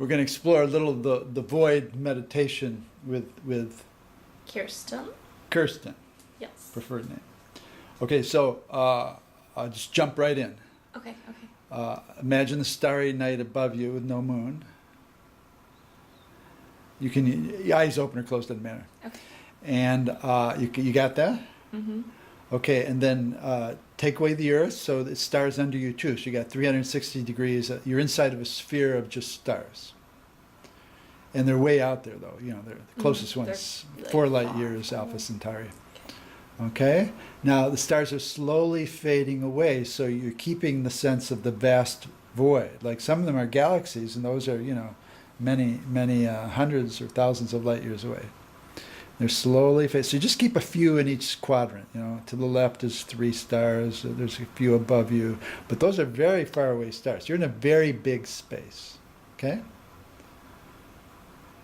we're going to explore a little of the void meditation with Kirsten, Yes. preferred name. Okay, so I'll just jump right in. Okay. Imagine the starry night above you with no moon. You can, your eyes open or closed, doesn't matter. Okay. And you got that? Mm-hmm. Okay, and then take away the earth, so the stars under you too. So you got 360 degrees. You're inside of a sphere of just stars. And they're way out there, though. You know, they're the closest one's They're, like, 4 light far. years, Alpha Centauri. Okay? Now, the stars are slowly fading away, so you're keeping the sense of the vast void. Like some of them are galaxies, and those are, you know, many, many hundreds or thousands of light years away. They're slowly fading. So you just keep a few in each quadrant. You know, to the left is 3 stars. There's a few above you. But those are very far away stars. You're in a very big space. Okay?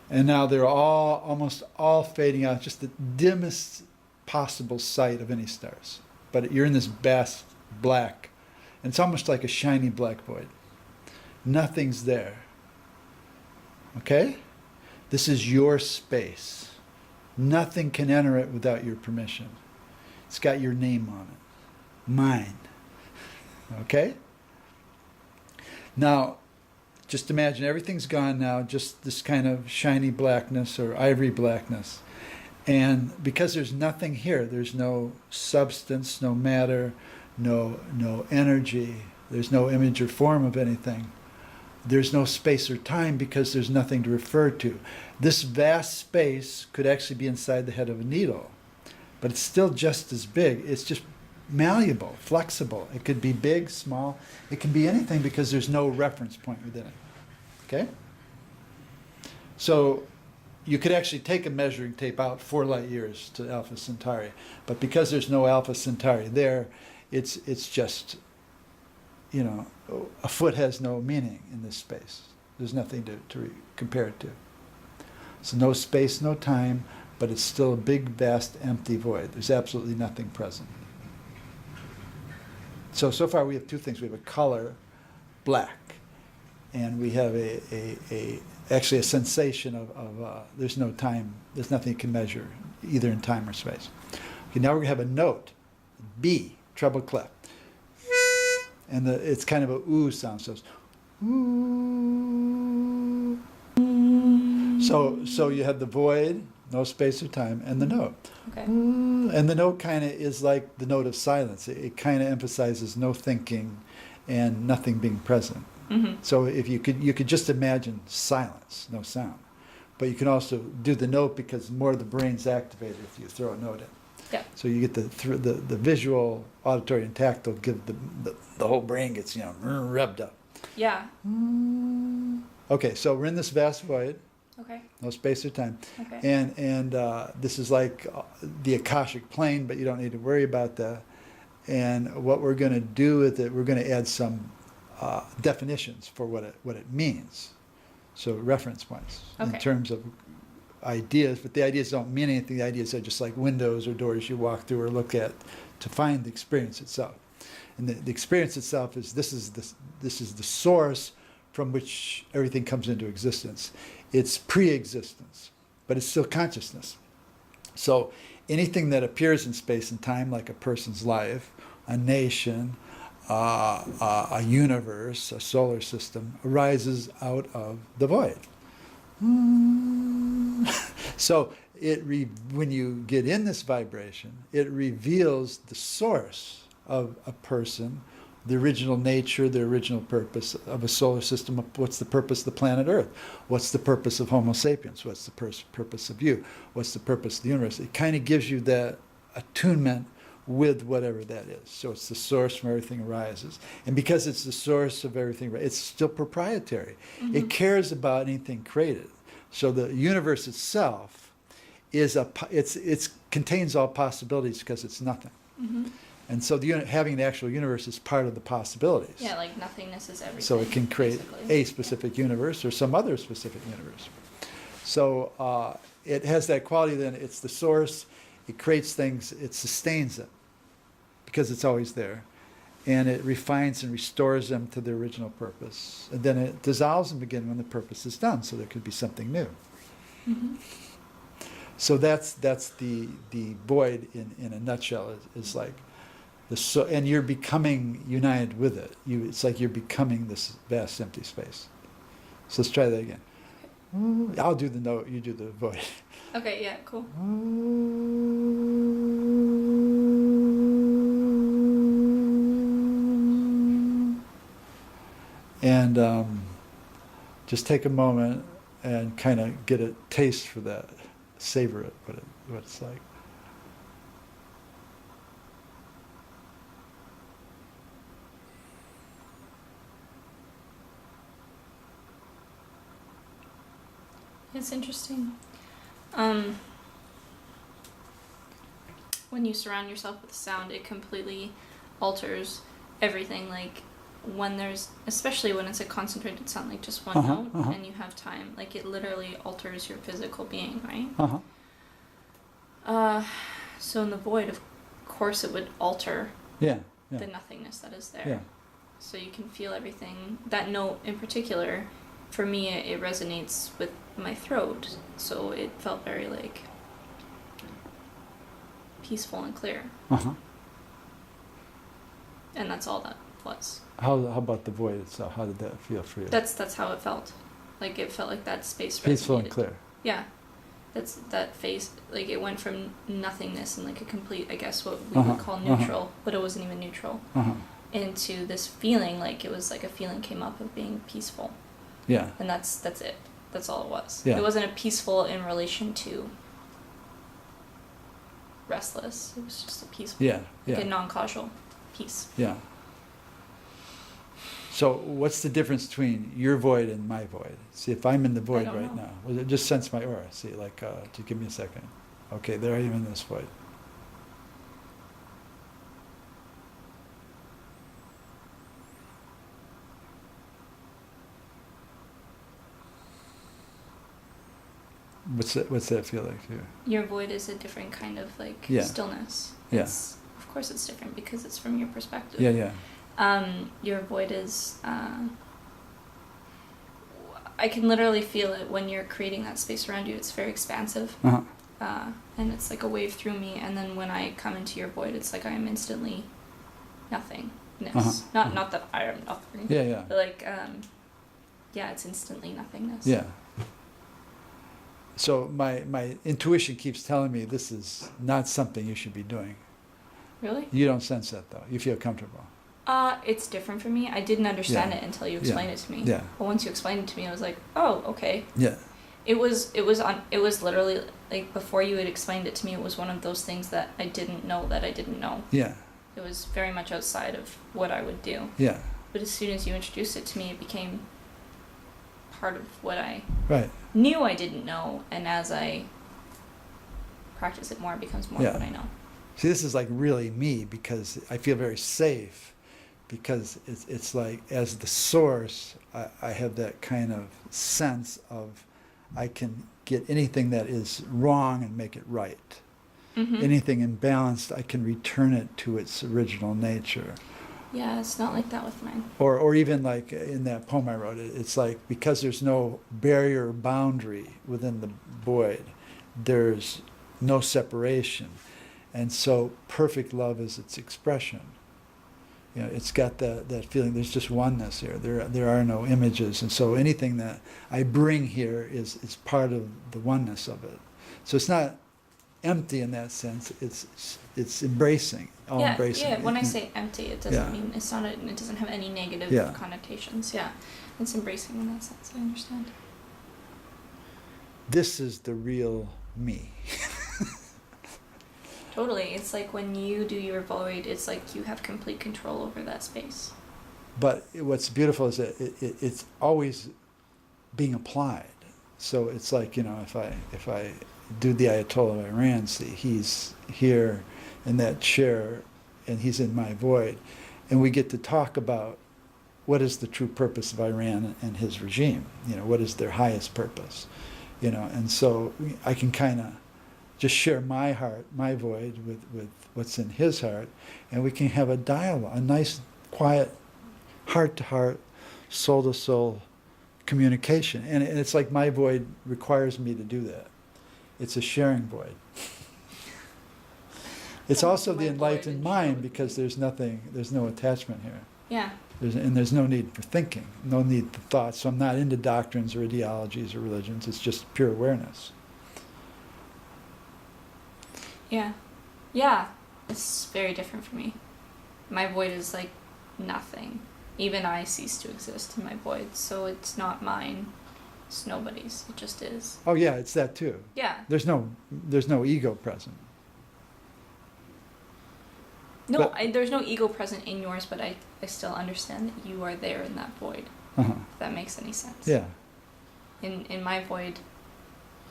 And now they're almost all fading out, just the dimmest possible sight of any stars. But you're in this vast black, and it's almost like a shiny black void. Nothing's there. Okay? This is your space. Nothing can enter it without your permission. It's got your name on it. Mine. Okay? Now, just imagine everything's gone now, just this kind of shiny blackness or ivory blackness. And because there's nothing here, there's no substance, no matter, no energy, there's no image or form of anything. There's no space or time because there's nothing to refer to. This vast space could actually be inside the head of a needle, but it's still just as big. It's just malleable, flexible. It could be big, small. It can be anything because there's no reference point within it. Okay? So you could actually take a measuring tape out 4 light years to Alpha Centauri, but because there's no Alpha Centauri there, it's just, you know, a foot has no meaning in this space. There's nothing to compare it to. So no space, no time, but it's still a big, vast, empty void. There's absolutely nothing present. So far we have 2 things. We have a color, black, and we have actually a sensation of there's no time, there's nothing you can measure, either in time or space. Okay, now we're going to have a note, B, treble clef. And it's kind of a ooh sound, so it's ooh. So you have the void, no space or time, and the note. Okay. And the note kind of is like the note of silence. It kind of emphasizes no thinking and nothing being present. Mm-hmm. So if you could just imagine silence, no sound. But you can also do the note because more of the brain's activated if you throw a note in. Yeah. So you get the visual, auditory, and tactile. Give the whole brain gets, you know, revved up. Yeah. Okay, so we're in this vast void. Okay. No space or time. Okay. And this is like the Akashic plane, but you don't need to worry about that. And what we're going to do with it, we're going to add some definitions for what it means. So reference points in terms of ideas, but the ideas don't mean anything. The ideas are just like windows or doors you walk through or look at to find the experience itself. And the experience itself is this is the source from which everything comes into existence. It's pre-existence, but it's still consciousness. So anything that appears in space and time, like a person's life, a nation, a universe, a solar system, arises out of the void. So when you get in this vibration, it reveals the source of a person, the original nature, the original purpose of a solar system. What's the purpose of the planet Earth? What's the purpose of Homo sapiens? What's the purpose of you? What's the purpose of the universe? It kind of gives you that attunement with whatever that is. So it's the source from everything arises. And because it's the source of everything, it's still proprietary. Mm-hmm. It cares about anything created. So the universe itself it contains all possibilities because it's nothing. Mm-hmm. And so having the actual universe is part of the possibilities. Yeah, like nothingness is everything. So it can create basically a specific universe or some other specific universe. So it has that quality. Then it's the source. It creates things. It sustains it because it's always there. and it refines and restores them to their original purpose. And then it dissolves them again when the purpose is done, so there could be something new. Mm-hmm. So that's the void in a nutshell, is like and you're becoming united with it. It's like you're becoming this vast empty space. So let's try that again. I'll do the note, you do the void. Okay, yeah, cool. And just take a moment and kind of get a taste for that, savor it, what it's like. It's interesting. When you surround yourself with sound, it completely alters everything. Like when there's, especially when it's a concentrated sound, like just one note, and you have time, like it literally alters your physical being, right? So in the void, of course, it would alter the nothingness that is there. Yeah. So you can feel everything. That note in particular, for me, it resonates with my throat, so it felt very like peaceful and clear. And that's all that was. How about the void itself? How did that feel for you? That's how it felt. Like it felt like that space resonated. Peaceful and clear. Yeah. That phase, like it went from nothingness and like a complete, I guess what we would call neutral, but it wasn't even neutral, into this feeling, like it was like a feeling came up of being peaceful. Yeah. And that's it. That's all it was. Yeah. It wasn't a peaceful in relation to restless. It was just a peaceful, like a non-causal peace. Yeah. So what's the difference between your void and my void? See, if I'm in the void right now, well, just sense my aura. See, like, just give me a second. Okay, there I am in this void. What's that feel like to you? Your void is a different kind of like stillness. Yes. Of course it's different because it's from your perspective. Yeah. Your void is, I can literally feel it when you're creating that space around you. It's very expansive. And it's like a wave through me. And then when I come into your void, it's like I am instantly nothingness. Not that I am nothing. Yeah. But like, it's instantly nothingness. Yeah. So my intuition keeps telling me this is not something you should be doing. Really? You don't sense that though. You feel comfortable. It's different for me. I didn't understand it until you explained it to me. Yeah. But once you explained it to me, I was like, oh, okay. Yeah. It was literally like before you had explained it to me, it was one of those things that I didn't know that I didn't know. Yeah. It was very much outside of what I would do. Yeah. But as soon as you introduced it to me, it became part of what I knew I didn't know, and as I practice it more, it becomes more of what I know. See, this is like really me, because I feel very safe, because it's like as the source, I have that kind of sense of I can get anything that is wrong and make it right. Anything imbalanced, I can return it to its original nature. Yeah, it's not like that with mine. Or even like in that poem I wrote, it's like because there's no barrier or boundary within the void, there's no separation. And so perfect love is its expression. You know, it's got that feeling, there's just oneness here. There are no images. And so anything that I bring here is part of the oneness of it. So it's not empty in that sense, it's embracing, all embracing. Yeah, when I say empty, it doesn't mean it doesn't have any negative connotations. Yeah, it's embracing in that sense. I understand. This is the real me. Totally. It's like when you do your void, it's like you have complete control over that space. But what's beautiful is that it's always being applied. So it's like, if I do the Ayatollah of Iran, see, he's here in that chair and he's in my void, and we get to talk about what is the true purpose of Iran and his regime, what is their highest purpose, and so I can kind of just share my heart, my void with what's in his heart, and we can have a dialogue, a nice quiet, heart-to-heart, soul-to-soul communication. And it's like my void requires me to do that. It's a sharing void. It's also the enlightened mind, because there's no attachment here. Yeah. There's no need for thinking, no need for thoughts. So I'm not into doctrines or ideologies or religions. It's just pure awareness. Yeah. Yeah. It's very different for me. My void is like nothing. Even I cease to exist in my void. So it's not mine. It's nobody's. It just is. Oh yeah, it's that too. Yeah. There's no ego present. No, there's no ego present in yours, but I still understand that you are there in that void. Uh-huh. If that makes any sense. Yeah. In my void,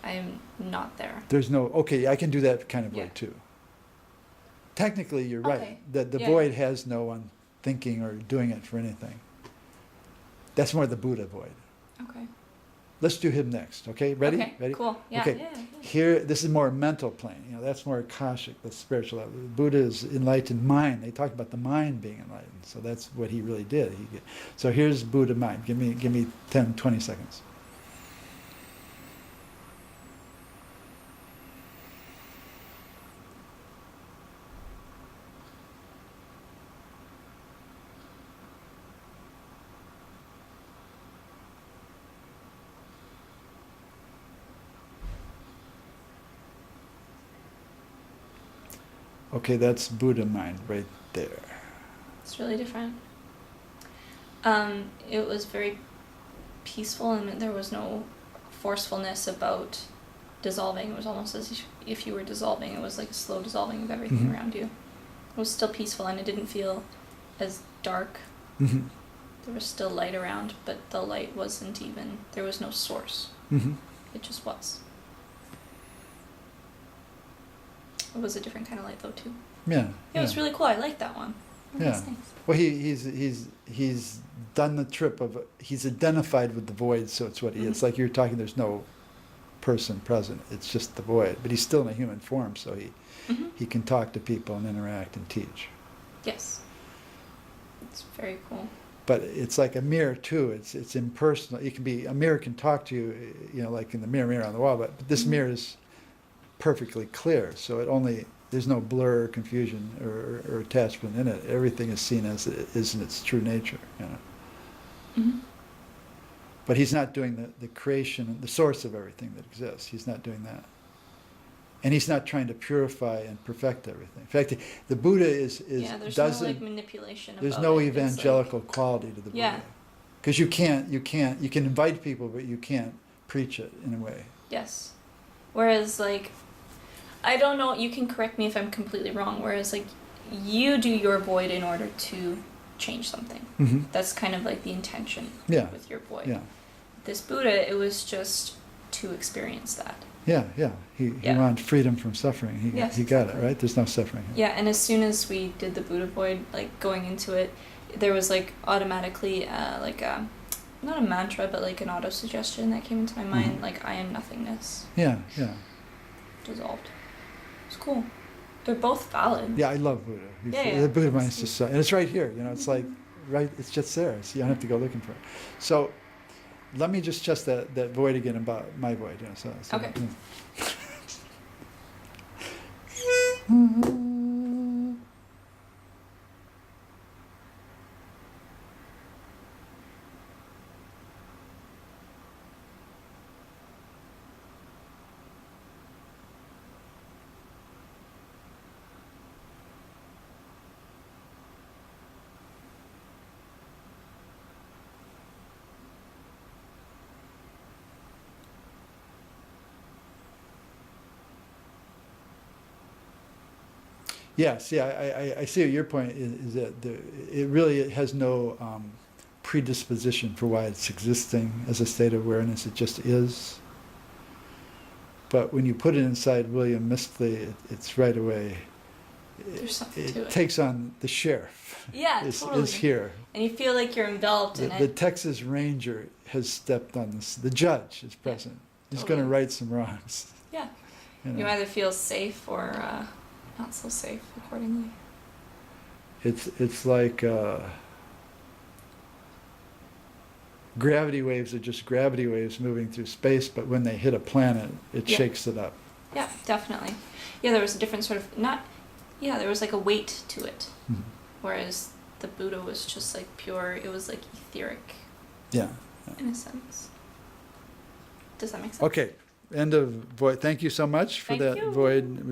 I am not there. There's no, okay, I can do that kind of Yeah. void too. Technically, you're right. Okay. That the Yeah. void has no one thinking or doing it for anything. That's more the Buddha void. Okay. Let's do him next, okay? Ready? Okay, Ready? cool. Yeah, Okay. yeah. Here, this is more mental plane. That's more Akashic, that's spiritual level. Buddha is enlightened mind. They talk about the mind being enlightened. So that's what he really did. So here's Buddha mind. Give me 10, 20 seconds. Okay, that's Buddha mind right there. It's really different. It was very peaceful, and there was no forcefulness about dissolving. It was almost as if you were dissolving. It was like a slow dissolving of everything Mhm. around you. It was still peaceful, and it didn't feel as dark. Mm-hmm. There was still light around, but the light wasn't even, there was no source. Mm-hmm. It just was. It was a different kind of light though too. Yeah. It was really cool. I liked that one. Yeah. Nice. Well, he's done the trip of, he's identified with the void, so it's what he is. Mhm. Like you're talking, there's no person present. It's just the void. But he's still in a human form, so Mm-hmm. he can talk to people and interact and teach. Yes. It's very cool. But it's like a mirror too. It's impersonal. It can be, a mirror can talk to you, like in the mirror on the wall. But this Mhm. mirror is perfectly clear, so there's no blur, or confusion, or attachment in it. Everything is seen as it is in its true nature. Mm-hmm. But he's not doing the creation, the source of everything that exists. He's not doing that. And he's not trying to purify and perfect everything. In fact, the Buddha is Yeah, there's doesn't. no like manipulation. There's about no it. It's, evangelical quality to the Buddha. Yeah. Because you can invite people, but you can't preach it in a way. Yes. Whereas like, I don't know. You can correct me if I'm completely wrong. Whereas like, you do your void in order to change something. Mm-hmm. That's kind of like the intention. Yeah. With your void. Yeah. This Buddha, it was just to experience that. Yeah. He Yeah. wanted freedom from suffering. He Yes, got exactly. it, right? There's no suffering here. Yeah, and as soon as we did the Buddha void, like going into it, there was like automatically like not a mantra, but like an auto suggestion that came into my mind, Mhm. like I am nothingness, Yeah. dissolved. It's cool. They're both valid. Yeah, I love Buddha. Yeah. The Buddha mind is just so, and it's right here. It's like right. It's just there. So you don't have to go looking for it. So let me just test that void again about my void. So, Okay. Yes, yeah, I see what your point is that it really has no predisposition for why it's existing as a state of awareness. It just is. But when you put it inside William Mistley, it's right away. There's something to it. Takes on the sheriff. Yeah, totally. Is here. And you feel like you're enveloped in The it. Texas Ranger has stepped on this. The judge is present. He's going to totally. right some wrongs. Yeah. You know. You either feel safe or not so safe accordingly. It's like gravity waves are just gravity waves moving through space, but when they hit a planet, it Yeah. shakes it up. Yeah, definitely. Yeah, there was a different sort of there was like a weight to it, Mhm. whereas the Buddha was just like pure. It was like etheric Yeah. in a sense. Does that make sense? Okay. End of void. Thank you so much for Thank that you. void.